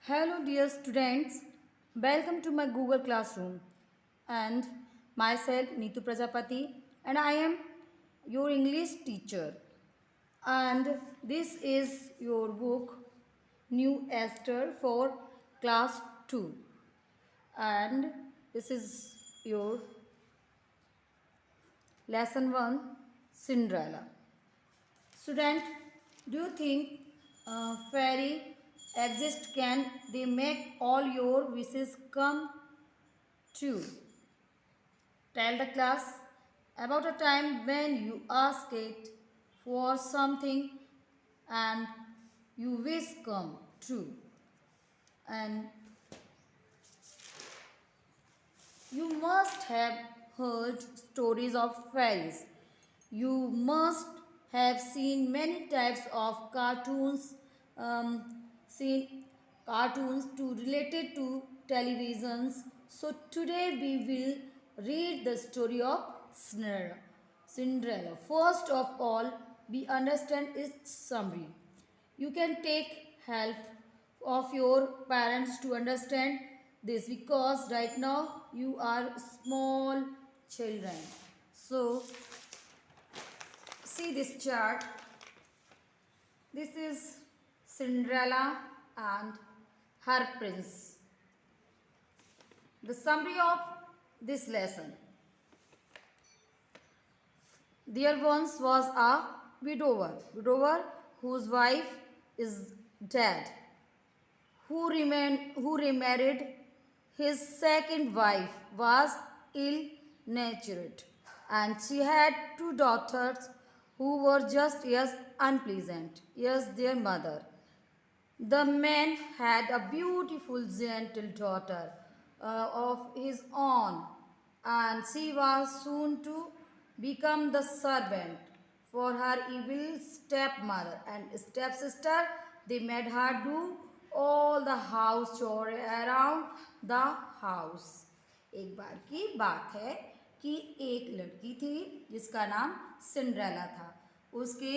Hello dear students, welcome to my Google Classroom and myself Neetu Prajapati and I am your English teacher and this is your book New Esther for class 2 and this is your lesson 1 Cinderella. Student, do you think fairy exist? Can they make all your wishes come true? Tell the class about a time when you ask it for something and you wish come true. And you must have heard stories of fairies. You must have seen many types of cartoons, seen cartoons to related to televisions. So today we will read the story of Cinderella. Cinderella. First of all, we understand its summary. You can take help of your parents to understand this because right now you are small children. So see this chart. This is Cinderella and her prince. The summary of this lesson. There once was a widower whose wife is dead, who remarried. His second wife was ill-natured, and she had two daughters who were just as unpleasant as their mother. The man had a beautiful, gentle daughter of his own, and she was soon to become the servant for her evil stepmother and stepsister. They made her do all the house chore around the house. एक बार की बात है कि एक लड़की थी जिसका नाम सिंड्रेला था. उसके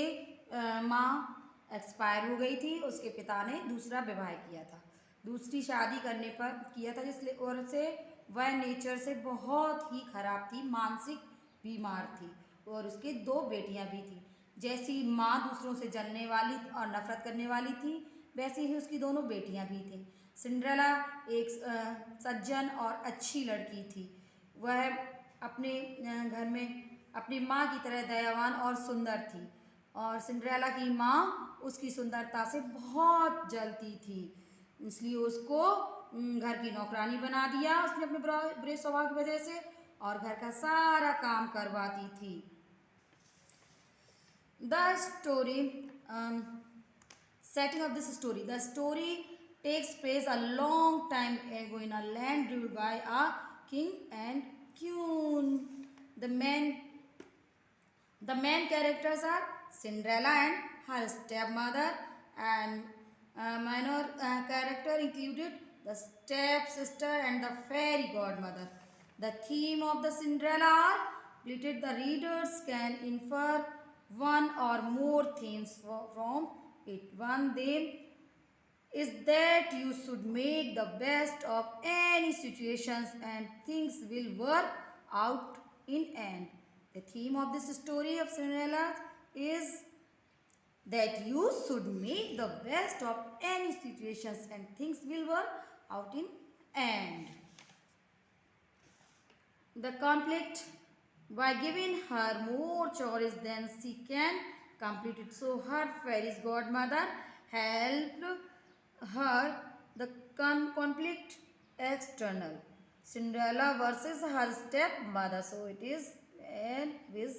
माँ एक्सपायर हो गई थी. उसके पिता ने दूसरा विवाह किया था, दूसरी शादी करने पर किया था, जिसलिए और से वह नेचर से बहुत ही खराब थी, मानसिक बीमार थी और उसके दो बेटियां भी थी. जैसी माँ दूसरों से जलने वाली और नफरत करने वाली थी, वैसी ही उसकी दोनों बेटियां भी थीं. सिंड्रेला एक सज्जन और अच्छी लड़की थी. वह अपने घर में अपनी माँ की तरह दयावान और सुंदर थी और सिंड्रेला की माँ उसकी सुंदरता से बहुत जलती थी, इसलिए उसको घर की नौकरानी बना दिया उसने अपने बुरे स्वभाव की वजह से, और घर का सारा काम करवाती थी. The story, setting of this story. The story takes place a long time ago in a land ruled by a king and queen. The main characters are Cinderella and her stepmother, and minor character included the stepsister and the fairy godmother. The theme of the Cinderella are related. The readers can infer one or more themes from it. One theme is that you should make the best of any situations and things will work out in end. The theme of this story of Cinderella is that you should make the best of any situations and things will work out in end. The conflict, by giving her more chores than she can complete it. So her fairy's godmother helped her. The conflict external. Cinderella versus her stepmother. So it is with